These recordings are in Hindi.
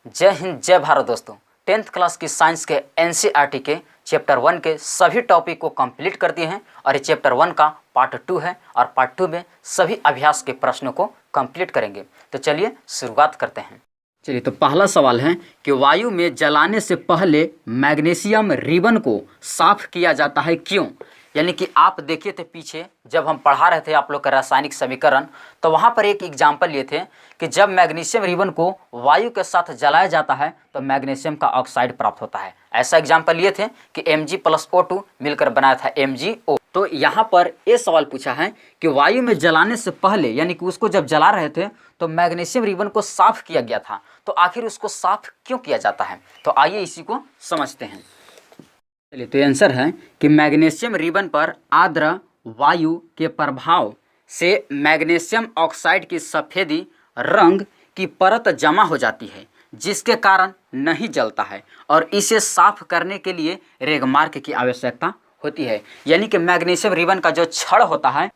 जय हिंद, जय भारत दोस्तों। 10th क्लास की साइंस के एनसीईआरटी के चैप्टर 1 के सभी टॉपिक को कंप्लीट कर दिए हैं और ये चैप्टर 1 का पार्ट 2 है और पार्ट 2 में सभी अभ्यास के प्रश्नों को कंप्लीट करेंगे। तो चलिए शुरुआत करते हैं। चलिए, तो पहला सवाल है कि वायु में जलाने से पहले मैग्नीशियम रिबन को साफ किया जाता है, क्यों? यानी कि आप देखिए थे पीछे जब हम पढ़ा रहे थे आप लोग का रासायनिक समीकरण, तो वहाँ पर एक एग्जाम्पल लिए थे कि जब मैग्नीशियम रिबन को वायु के साथ जलाया जाता है तो मैग्नीशियम का ऑक्साइड प्राप्त होता है। ऐसा एग्जाम्पल लिए थे कि Mg+O2 मिलकर बनाया था MgO। तो यहाँ पर ये सवाल पूछा है कि वायु में जलाने से पहले यानी कि उसको जब जला रहे थे तो मैग्नीशियम रिबन को साफ किया गया था, तो आखिर उसको साफ क्यों किया जाता है? तो आइए इसी को समझते हैं। चलिए, तो आंसर है कि मैग्नीशियम रिबन पर आर्द्र वायु के प्रभाव से मैग्नीशियम ऑक्साइड की सफ़ेदी रंग की परत जमा हो जाती है, जिसके कारण नहीं जलता है और इसे साफ करने के लिए रेगमार्क की आवश्यकता होती है। यानी कि मैग्नीशियम रिबन का जो छड़ होता है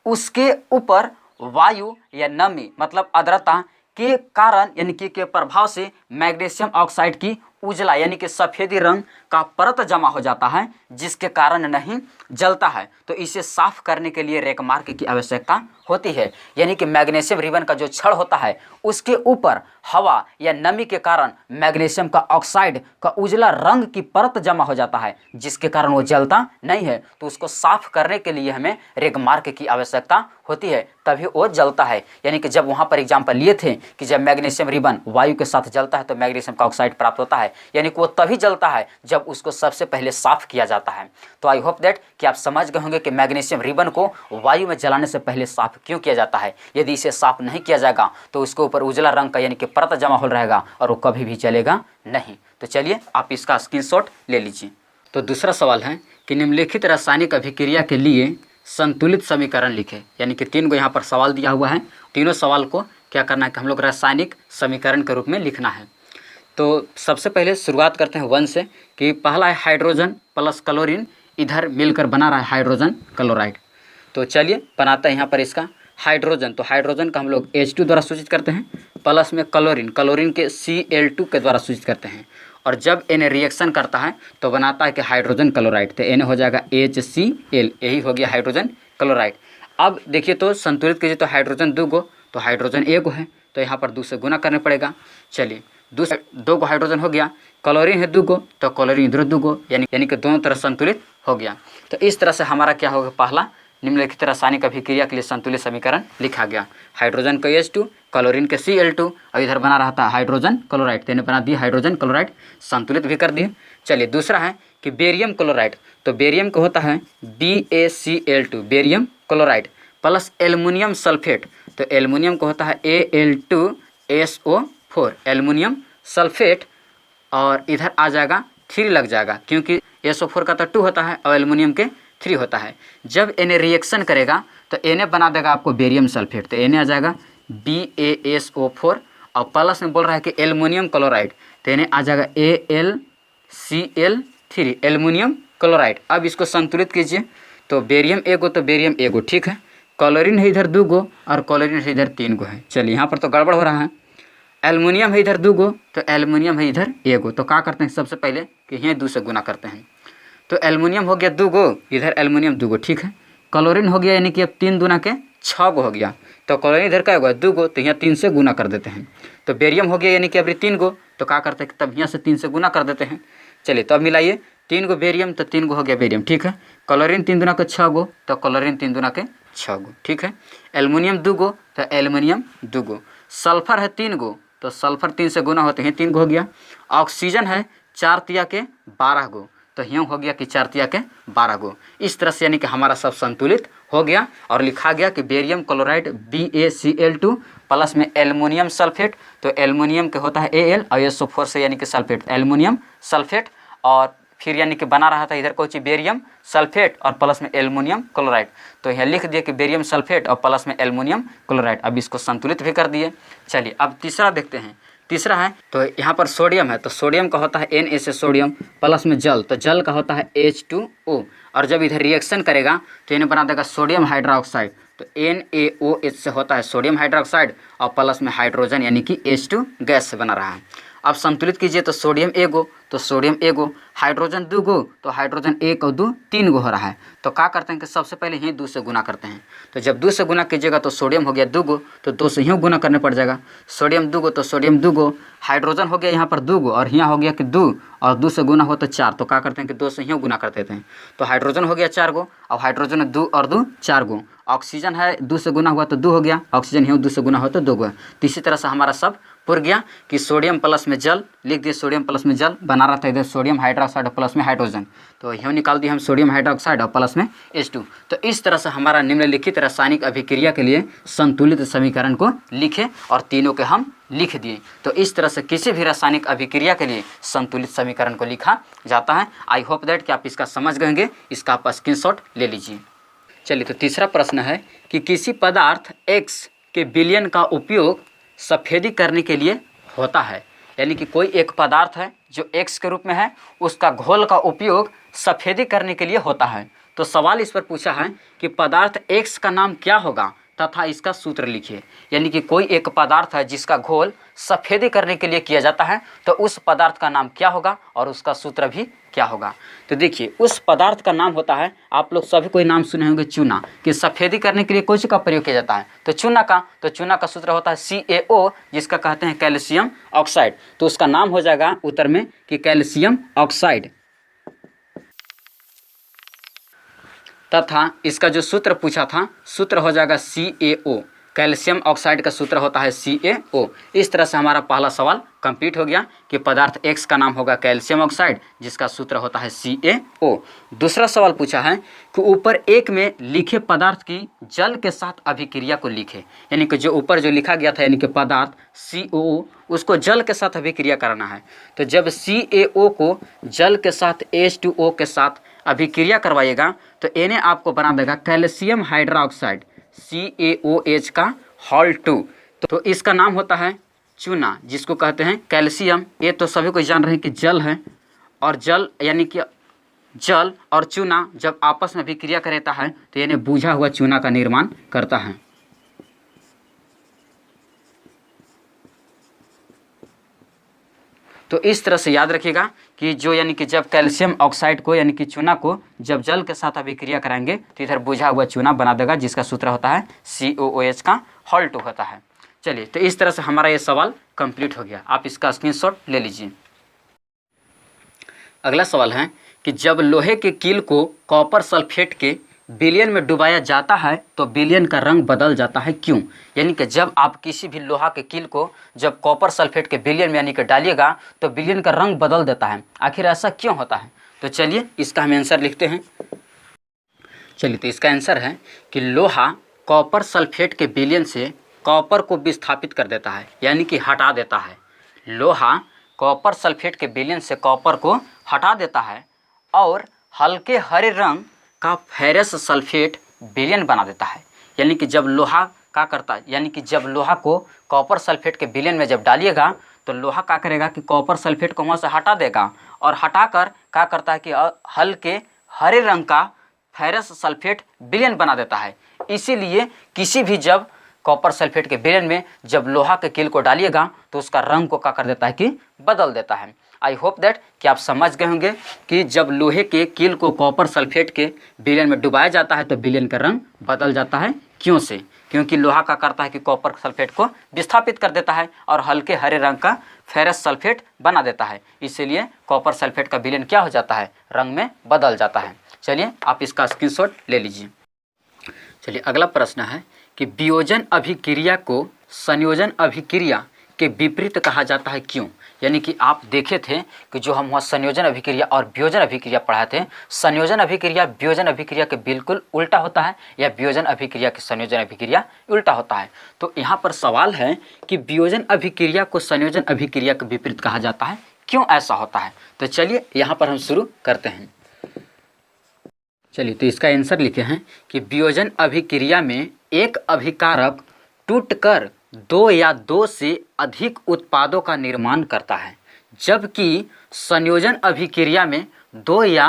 उसके ऊपर वायु या नमी मतलब आर्द्रता के कारण यानी कि के प्रभाव से मैग्नीशियम ऑक्साइड की उजला यानी कि सफ़ेदी रंग का परत जमा हो जाता है, जिसके कारण नहीं जलता है। तो इसे साफ करने के लिए रेगमार्क की आवश्यकता होती है। यानी कि मैग्नीशियम रिबन का जो छड़ होता है उसके ऊपर हवा या नमी के कारण मैग्नीशियम का ऑक्साइड का उजला रंग की परत जमा हो जाता है, जिसके कारण वो जलता नहीं है। तो उसको साफ करने के लिए हमें रेगमार्क की आवश्यकता होती है, तभी वो जलता है। यानी कि जब वहाँ पर एग्जाम्पल लिए थे कि जब मैग्नीशियम रिबन वायु के साथ जलता है तो मैग्नीशियम का ऑक्साइड प्राप्त होता है, यानी कि वो तभी जलता है जब उसको सबसे पहले साफ किया जाता है। तो आई होप दैट कि आप समझ गए होंगे कि मैग्नीशियम रिबन को वायु में जलाने से पहले साफ क्यों किया जाता है। यदि इसे साफ नहीं किया जाएगा तो उसके ऊपर उजला रंग का यानी कि परत जमा हो रहेगा और वो कभी भी जलेगा नहीं। तो चलिए आप इसका स्क्रीनशॉट ले लीजिए। तो दूसरा सवाल है कि निम्नलिखित रासायनिक अभिक्रिया के लिए संतुलित समीकरण लिखें। यानी कि 3 को यहाँ पर सवाल दिया हुआ है, तीनों सवाल को क्या करना है कि हम लोग रासायनिक समीकरण के रूप में लिखना है। तो सबसे पहले शुरुआत करते हैं 1 से कि पहला है हाइड्रोजन प्लस क्लोरीन इधर मिलकर बना रहा है हाइड्रोजन क्लोराइड। तो चलिए बनाते हैं यहाँ पर इसका हाइड्रोजन। तो हाइड्रोजन का हम लोग H2 द्वारा सूचित करते हैं, प्लस में क्लोरीन के Cl2 के द्वारा सूचित करते हैं। और जब N रिएक्शन करता है तो बनाता है कि हाइड्रोजन क्लोराइड, तो N हो जाएगा HCl, यही हो गया हाइड्रोजन क्लोराइड। अब देखिए तो संतुलित कीजिए तो हाइड्रोजन 2 गो, तो हाइड्रोजन 1 है तो यहाँ पर 2 से गुना करने पड़ेगा। चलिए 2 को हाइड्रोजन हो गया, क्लोरीन है 2 गो तो क्लोरीन इधर 2 गो, यानी कि दोनों तरह संतुलित हो गया। तो इस तरह से हमारा क्या होगा, पहला निम्नलिखित रासायनिक अभिक्रिया के लिए संतुलित समीकरण लिखा गया। हाइड्रोजन का H2, क्लोरीन के Cl2 और इधर बना रहा था हाइड्रोजन क्लोराइड, तो बना दिया हाइड्रोजन क्लोराइड, संतुलित भी कर दिए। चलिए दूसरा है कि बेरियम क्लोराइड। तो बेरियम का होता है BaCl2 barium chloride plus aluminium sulphate, तो एल्युमिनियम का होता है Al2SO4 एल्युमिनियम सल्फेट, और इधर आ जाएगा 3 लग जाएगा क्योंकि SO4 का तो 2 होता है और एल्युमिनियम के 3 होता है। जब Na रिएक्शन करेगा तो Na बना देगा आपको बेरियम सल्फेट, तो Na आ जाएगा BaSO4 और प्लस में बोल रहा है कि एल्युमिनियम क्लोराइड, तो Na आ जाएगा AlCl3 एल्युमिनियम क्लोराइड। अब इसको संतुलित कीजिए तो बेरियम 1 गो तो बेरियम 1 गो, ठीक है। क्लोरीन है इधर 2 गो और क्लोरीन है इधर 3 गो है। चलिए यहाँ पर तो गड़बड़ हो रहा है, एल्युमिनियम है इधर 2 गो तो एल्युमिनियम है इधर 1 गो, तो क्या करते हैं सबसे पहले कि यहाँ 2 से गुना करते हैं। तो एल्युमिनियम हो गया 2 गो, इधर एल्युमिनियम 2 गो, ठीक है। क्लोरीन हो गया यानी कि अब 3 दूना के 6 गो हो गया, तो क्लोरीन इधर क्या होगा 2 गो, तो यहाँ 3 से गुना कर देते हैं। तो बेरियम हो गया यानी कि अभी 3 गो, तो क्या करते हैं तब यहाँ से 3 से गुना कर देते हैं। चलिए तो अब मिलाइए 3 गो बेरियम तो 3 गो हो गया बेरियम, ठीक है। क्लोरीन 3 दूना के 6 गो तो क्लोरीन 3 दूना के 6 गो, ठीक है। एल्युमिनियम 2 गो तो एल्युमिनियम 2 गो। सल्फर है 3 गो तो सल्फर 3 से गुना होते हैं 3 गो हो गया। ऑक्सीजन है 4 तिया के 12 गो, तो यहाँ हो गया कि 4 तिया के 12 गो। इस तरह से यानी कि हमारा सब संतुलित हो गया और लिखा गया कि बेरियम क्लोराइड BaCl2 प्लस में एल्युमिनियम सल्फेट, तो एल्युमिनियम के होता है Al और SO4 से यानी कि सल्फेट एल्युमिनियम सल्फेट, और फिर यानी कि बना रहा था इधर कोई बेरियम सल्फेट और प्लस में एल्युमिनियम क्लोराइड, तो यहाँ लिख दिए कि बेरियम सल्फेट और प्लस में एल्युमिनियम क्लोराइड। अब इसको संतुलित भी कर दिए। चलिए अब तीसरा देखते हैं। तीसरा है तो यहाँ पर सोडियम है, तो सोडियम का होता है Na सोडियम प्लस में जल, तो जल का होता है H2O, और जब इधर रिएक्शन करेगा तो इन्हें बना देगा सोडियम हाइड्रोक्साइड, तो NaOH से होता है सोडियम हाइड्रोक्साइड और प्लस में हाइड्रोजन यानी कि H2 गैस से बना रहा है। अब संतुलित कीजिए तो सोडियम एगो, तो सोडियम एगो, हाइड्रोजन 2 गो, तो हाइड्रोजन 1 और 2 3 गो हो रहा है। तो क्या करते हैं कि सबसे पहले यहीं 2 से गुना करते हैं। तो जब 2 से गुना कीजिएगा तो सोडियम हो गया 2 गो, तो 2 से यूँ गुना करने पड़ जाएगा। सोडियम 2 गो, तो सोडियम 2 गो, हाइड्रोजन हो गया यहाँ पर 2 गो और यहाँ हो गया कि 2 और 2 से गुना हो तो 4, तो क्या करते हैं कि 2 से यूँ गुना कर देते हैं। तो हाइड्रोजन हो गया 4 गो, अब हाइड्रोजन 2 और 2 4 गो, ऑक्सीजन है 2 से गुना हुआ तो 2 हो गया, ऑक्सीजन यूँ 2 से गुना हो तो 2 गो। तो इसी तरह से हमारा सब पुर गया कि सोडियम प्लस में जल लिख दिए, सोडियम प्लस में जल बना रहा था इधर सोडियम हाइड्रोक्साइड और प्लस में हाइड्रोजन, तो यूँ निकाल दिए हम सोडियम हाइड्रोक्साइड और प्लस में H2। तो इस तरह से हमारा निम्नलिखित रासायनिक अभिक्रिया के लिए संतुलित समीकरण को लिखे और तीनों के हम लिख दिए। तो इस तरह से किसी भी रासायनिक अभिक्रिया के लिए संतुलित समीकरण को लिखा जाता है। आई होप दैट कि आप इसका समझ गए होंगे, इसका आप स्क्रीनशॉट ले लीजिए। चलिए, तो तीसरा प्रश्न है कि किसी पदार्थ X के विलयन का उपयोग सफेदी करने के लिए होता है, यानी कि कोई एक पदार्थ है जो X के रूप में है, उसका घोल का उपयोग सफेदी करने के लिए होता है। तो सवाल इस पर पूछा है कि पदार्थ X का नाम क्या होगा तथा इसका सूत्र लिखिए। यानी कि कोई एक पदार्थ है जिसका घोल सफेदी करने के लिए किया जाता है, तो उस पदार्थ का नाम क्या होगा और उसका सूत्र भी क्या होगा। तो देखिए, उस पदार्थ का नाम होता है, आप लोग सभी कोई नाम सुने होंगे चूना, कि सफेदी करने के लिए कौन सी का प्रयोग किया जाता है, तो चूना का सूत्र होता है CaO, जिसका कहते हैं कैल्शियम ऑक्साइड। तो उसका नाम हो जाएगा उत्तर में कि कैल्शियम ऑक्साइड, तथा इसका जो सूत्र पूछा था सूत्र हो जाएगा CaO। कैल्शियम ऑक्साइड का सूत्र होता है CaO। इस तरह से हमारा पहला सवाल कंप्लीट हो गया कि पदार्थ X का नाम होगा कैल्शियम ऑक्साइड, जिसका सूत्र होता है CaO। दूसरा सवाल पूछा है कि ऊपर एक में लिखे पदार्थ की जल के साथ अभिक्रिया को लिखे, यानी कि जो ऊपर जो लिखा गया था यानी कि पदार्थ CaO, उसको जल के साथ अभिक्रिया कराना है। तो जब CaO को जल के साथ H2O के साथ अभिक्रिया करवाइएगा तो इन्हें आपको बना देगा कैल्शियम हाइड्रोक्साइड CaOH का हॉल 2। तो इसका नाम होता है चूना, जिसको कहते हैं कैल्शियम। ये तो सभी को जान रहे हैं कि जल है, और जल यानी कि जल और चूना जब आपस में अभिक्रिया करता है तो इन्हें बुझा हुआ चूना का निर्माण करता है। तो इस तरह से याद रखिएगा कि जो यानी कि जब कैल्शियम ऑक्साइड को यानी कि चूना को जब जल के साथ अभिक्रिया कराएंगे तो इधर बुझा हुआ चूना बना देगा, जिसका सूत्र होता है CaOH का हॉल 2 होता है। चलिए, तो इस तरह से हमारा ये सवाल कंप्लीट हो गया, आप इसका स्क्रीनशॉट ले लीजिए। अगला सवाल है कि जब लोहे के कील को कॉपर सल्फेट के विलयन में डुबाया जाता है तो विलयन का रंग बदल जाता है, क्यों। यानी कि जब आप किसी भी लोहा के कील को जब कॉपर सल्फेट के विलयन में यानी कि डालिएगा तो विलयन का रंग बदल देता है, आखिर ऐसा क्यों होता है। तो चलिए इसका हम आंसर लिखते हैं। चलिए, तो इसका आंसर है कि लोहा कॉपर सल्फेट के विलयन से कॉपर को विस्थापित कर देता है, यानी कि हटा देता है। लोहा कॉपर सल्फेट के विलयन से कॉपर को हटा देता है और हल्के हरे रंग का फेरस सल्फेट विलयन बना देता है। यानी कि जब लोहा क्या करता है, यानी कि जब लोहा को कॉपर सल्फेट के विलयन में जब डालिएगा तो लोहा क्या करेगा कि कॉपर सल्फेट को वहाँ से हटा देगा और हटाकर क्या करता है कि हल्के हरे रंग का फेरस सल्फेट विलयन बना देता है। इसीलिए किसी भी जब कॉपर सल्फेट के विलयन में जब लोहा के कील को डालिएगा तो उसका रंग को क्या कर देता है कि बदल देता है। आई होप दैट कि आप समझ गए होंगे कि जब लोहे के कील को कॉपर सल्फेट के विलयन में डुबाया जाता है तो विलयन का रंग बदल जाता है, क्यों से, क्योंकि लोहा का करता है कि कॉपर सल्फेट को विस्थापित कर देता है और हल्के हरे रंग का फेरस सल्फेट बना देता है। इसीलिए कॉपर सल्फेट का विलयन क्या हो जाता है, रंग में बदल जाता है। चलिए आप इसका स्क्रीनशॉट ले लीजिए। चलिए अगला प्रश्न है कि वियोजन अभिक्रिया को संयोजन अभिक्रिया के विपरीत कहा जाता है, क्यों। यानी कि आप देखे थे कि जो हम वहाँ संयोजन अभिक्रिया और वियोजन अभिक्रिया पढ़ाए थे, संयोजन अभिक्रिया वियोजन अभिक्रिया के बिल्कुल उल्टा होता है या वियोजन अभिक्रिया के संयोजन अभिक्रिया उल्टा होता है। तो यहाँ पर सवाल है कि वियोजन अभिक्रिया को संयोजन अभिक्रिया के विपरीत कहा जाता है, क्यों ऐसा होता है। तो चलिए यहाँ पर हम शुरू करते हैं। चलिए, तो इसका आंसर लिखे हैं कि वियोजन अभिक्रिया में एक अभिकारक टूटकर 2 या 2 से अधिक उत्पादों का निर्माण करता है, जबकि संयोजन अभिक्रिया में 2 या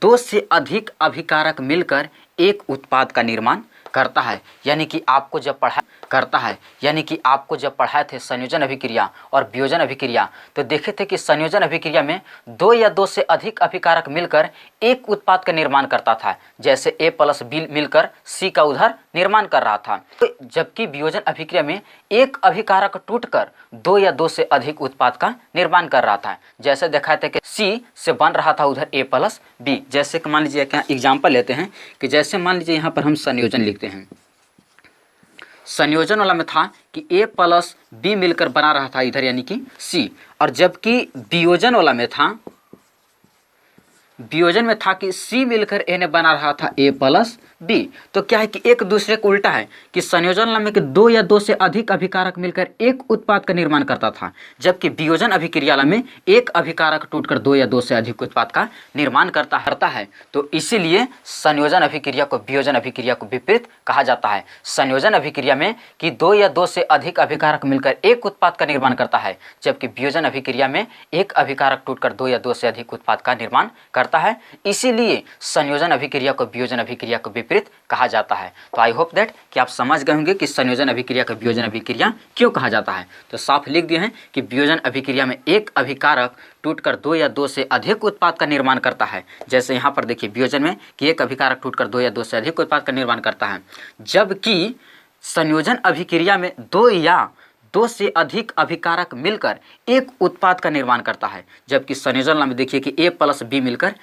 2 से अधिक अभिकारक मिलकर एक उत्पाद का निर्माण करता है। यानी कि आपको जब पढ़ा करता है। यानी कि आपको जब पढ़ाए थे संयोजन अभिक्रिया और वियोजन अभिक्रिया, तो देखे थे कि संयोजन अभिक्रिया में 2 या 2 से अधिक अभिकारक मिलकर एक उत्पाद का निर्माण करता था, जैसे A + B मिलकर C का उधर निर्माण कर रहा था। तो जबकि वियोजन अभिक्रिया में एक अभिकारक टूटकर 2 या 2 से अधिक उत्पाद का निर्माण कर रहा था, जैसे दिखाए थे कि C से बन रहा था उधर A + B। जैसे कि मान लीजिए क्या एग्जाम्पल लेते हैं कि जैसे मान लीजिए यहाँ पर हम संयोजन लिखते हैं। संयोजन वाला में था कि A + B मिलकर बना रहा था इधर यानी कि C, और जबकि वियोजन वाला में था, वियोजन में था कि C मिलकर A ने बना रहा था A + B। तो क्या है कि एक दूसरे को उल्टा है कि संयोजन वाला में कि 2 या 2 से अधिक अभिकारक मिलकर एक उत्पाद का निर्माण करता था, जबकि वियोजन अभिक्रिया वाला में एक अभिकारक टूटकर 2 या 2 से अधिक उत्पाद का निर्माण करता है। तो इसीलिए संयोजन अभिक्रिया को वियोजन अभिक्रिया को विपरीत कहा जाता है। संयोजन अभिक्रिया में कि 2 या 2 से अधिक अभिकारक मिलकर एक उत्पाद का निर्माण करता है, जबकि वियोजन अभिक्रिया में एक अभिकारक टूटकर 2 या 2 से अधिक उत्पाद का निर्माण करता है। इसीलिए संयोजन अभिक्रिया को वियोजन अभिक्रिया को विपरीत कहा जाता है। तो आई होप दैट कि आप समझ गए होंगे कि संयोजन अभिक्रिया को वियोजन अभिक्रिया क्यों कहा जाता है। तो साफ लिख दिए हैं कि वियोजन अभिक्रिया में एक अभिकारक टूटकर 2 या 2 से अधिक उत्पाद का निर्माण करता है, जैसे यहाँ पर देखिए वियोजन में कि एक अभिकारक टूटकर 2 या 2 से अधिक उत्पाद का निर्माण करता है, जबकि संयोजन अभिक्रिया में 2 या 2 से अधिक अभिकारक मिलकर एक उत्पाद का निर्माण करता है, जबकि संयोजन में देखिए कि A + B मिलकर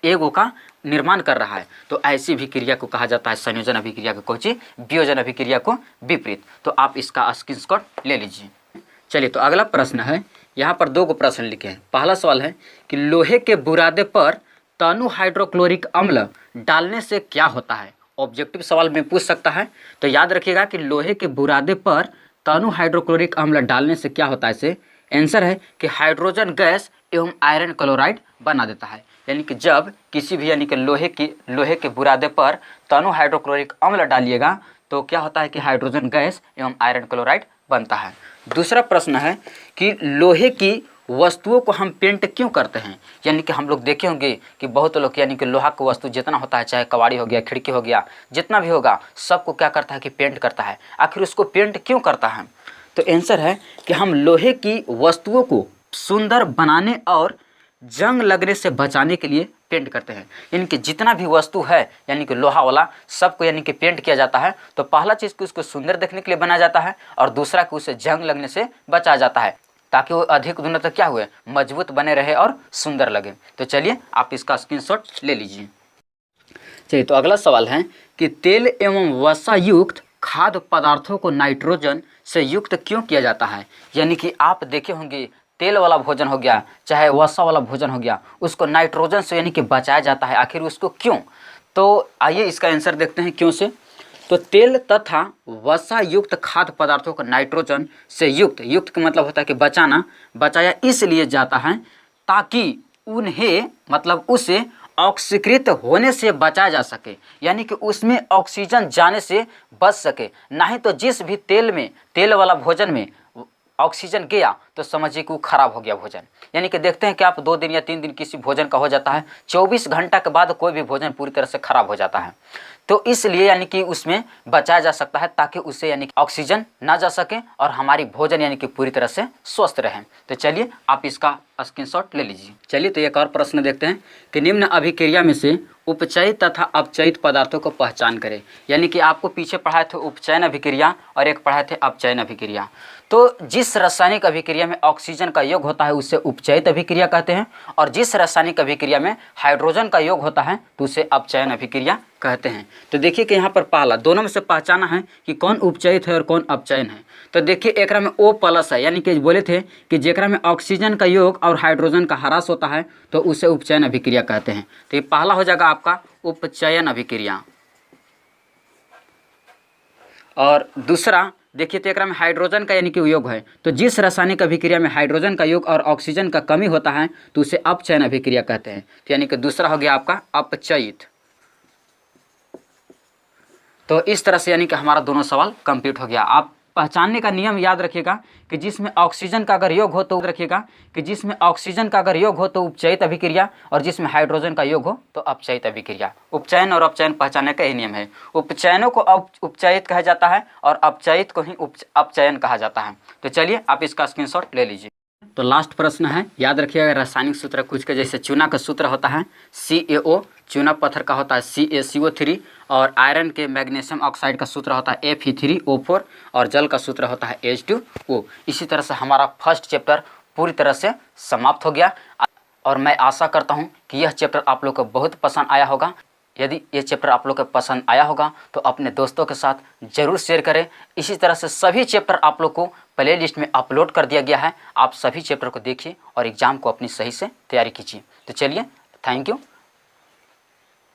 एगो का निर्माण कर रहा है। तो ऐसी अभिक्रिया को कहा जाता है संयोजन अभिक्रिया को कोची वियोजन अभिक्रिया को विपरीत। तो आप इसका स्क्रीनशॉट ले लीजिए। चलिए तो अगला प्रश्न है, यहाँ पर 2 प्रश्न लिखे हैं। पहला सवाल है कि लोहे के बुरादे पर तनु हाइड्रोक्लोरिक अम्ल डालने से क्या होता है। ऑब्जेक्टिव सवाल में पूछ सकता है। तो याद रखिएगा कि लोहे के बुरादे पर तनु हाइड्रोक्लोरिक अम्ल डालने से क्या होता है। इसे आंसर है कि हाइड्रोजन गैस एवं आयरन क्लोराइड बना देता है। यानी कि जब किसी भी यानी कि लोहे के बुरादे पर तनु हाइड्रोक्लोरिक अम्ल डालिएगा तो क्या होता है कि हाइड्रोजन गैस एवं आयरन क्लोराइड बनता है। दूसरा प्रश्न है कि लोहे की वस्तुओं को हम पेंट क्यों करते हैं। यानी कि हम लोग देखे होंगे कि बहुत लोग यानी कि लोहा की वस्तु जितना होता है, चाहे कबाड़ी हो गया, खिड़की हो गया, जितना भी होगा सबको क्या करता है कि पेंट करता है। आखिर उसको पेंट क्यों करता है। तो आंसर है कि हम लोहे की वस्तुओं को सुंदर बनाने और जंग लगने से बचाने के लिए पेंट करते हैं। यानी कि जितना भी वस्तु है यानी कि लोहा वाला सबको यानी कि पेंट किया जाता है। तो पहला चीज़ कि उसको सुंदर देखने के लिए बनाया जाता है, और दूसरा कि उसे जंग लगने से बचाया जाता है, ताकि वो अधिक दिनों तक क्या हुए मजबूत बने रहे और सुंदर लगे। तो चलिए आप इसका स्क्रीनशॉट ले लीजिए। चलिए तो अगला सवाल है कि तेल एवं वसा युक्त खाद्य पदार्थों को नाइट्रोजन से युक्त क्यों किया जाता है। यानी कि आप देखे होंगे तेल वाला भोजन हो गया चाहे वसा वाला भोजन हो गया, उसको नाइट्रोजन से यानी कि बचाया जाता है। आखिर उसको क्यों। तो आइए इसका आंसर देखते हैं क्यों से। तो तेल तथा वसा युक्त खाद्य पदार्थों को नाइट्रोजन से युक्त का मतलब होता है कि बचाया इसलिए जाता है ताकि उन्हें मतलब उसे ऑक्सीकृत होने से बचाया जा सके, यानी कि उसमें ऑक्सीजन जाने से बच सके। नहीं तो जिस भी तेल वाला भोजन में ऑक्सीजन गया तो समझिए कि वो खराब हो गया भोजन। यानी कि देखते हैं कि आप 2 दिन या 3 दिन किसी भोजन का हो जाता है, 24 घंटा के बाद कोई भी भोजन पूरी तरह से खराब हो जाता है। तो इसलिए यानी कि उसमें बचाया जा सकता है ताकि उससे यानी कि ऑक्सीजन ना जा सके और हमारी भोजन यानी कि पूरी तरह से स्वस्थ रहे। तो चलिए आप इसका स्क्रीनशॉट ले लीजिए। चलिए तो एक और प्रश्न देखते हैं कि निम्न अभिक्रिया में से उपचयित तथा अपचयित पदार्थों को पहचान करें। यानी कि आपको पीछे पढ़ाए थे उपचयन अभिक्रिया और एक पढ़ाए थे अपचयन अभिक्रिया। तो जिस रासायनिक अभिक्रिया में ऑक्सीजन का योग होता है उसे उपचयित अभिक्रिया कहते हैं, और जिस रासायनिक अभिक्रिया में हाइड्रोजन का योग होता है तो उसे अपचयन अभिक्रिया कहते हैं। तो देखिए कि यहाँ पर पहला दोनों में से पहचाना है कि कौन उपचयित है और कौन अपचयन है। तो देखिए एक में O+ है, यानी कि बोले थे कि जेकरा में ऑक्सीजन का योग और हाइड्रोजन का ह्रास होता है तो उसे उपचयन अभिक्रिया कहते हैं। तो ये पहला हो जाएगा आपका उपचयन अभिक्रिया। और दूसरा देखिए तो एक में हाइड्रोजन का यानी कि योग है, तो जिस रासायनिक अभिक्रिया में हाइड्रोजन का योग और ऑक्सीजन का कमी होता है तो उसे अपचयन अभिक्रिया कहते हैं। तो यानी कि दूसरा हो गया आपका अपचयित। तो इस तरह से यानी कि हमारा दोनों सवाल कंप्लीट हो गया। आप पहचानने का नियम याद रखिएगा कि जिसमें ऑक्सीजन का अगर योग हो तो रखिएगा कि जिसमें ऑक्सीजन का अगर योग हो तो उपचयित अभिक्रिया, और जिसमें हाइड्रोजन का योग हो तो अपचयित अभिक्रिया। उपचयन और अपचयन पहचानने का यही नियम है। उपचयनों को उपचयित कहा जाता है और अपचयित को ही अपचयन कहा जाता है। तो चलिए आप इसका स्क्रीनशॉट ले लीजिए। तो लास्ट प्रश्न है, याद रखिएगा रासायनिक सूत्र कुछ के जैसे चूना का सूत्र होता है CaO, चूना पत्थर का होता है CaCO3, और आयरन के मैग्नीशियम ऑक्साइड का सूत्र होता है Fe3O4, और जल का सूत्र होता है H2O। इसी तरह से हमारा फर्स्ट चैप्टर पूरी तरह से समाप्त हो गया, और मैं आशा करता हूँ कि यह चैप्टर आप लोग को बहुत पसंद आया होगा। यदि ये चैप्टर आप लोग को पसंद आया होगा तो अपने दोस्तों के साथ ज़रूर शेयर करें। इसी तरह से सभी चैप्टर आप लोग को प्ले लिस्ट में अपलोड कर दिया गया है। आप सभी चैप्टर को देखिए और एग्ज़ाम को अपनी सही से तैयारी कीजिए। तो चलिए, थैंक यू।